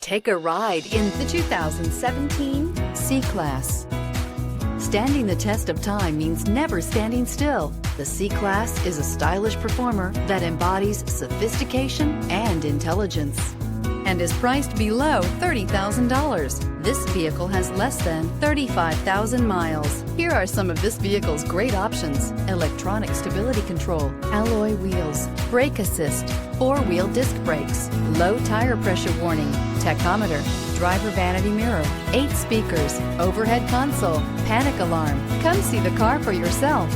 Take a ride in the 2017 C-Class. Standing the test of time means never standing still. The C-Class is a stylish performer that embodies sophistication and intelligence and is priced below $30,000. This vehicle has less than 35,000 miles. Here are some of this vehicle's great options: electronic stability control, alloy wheels, brake assist, four-wheel disc brakes, low tire pressure warning, tachometer, driver vanity mirror, 8 speakers, overhead console, panic alarm. Come see the car for yourself.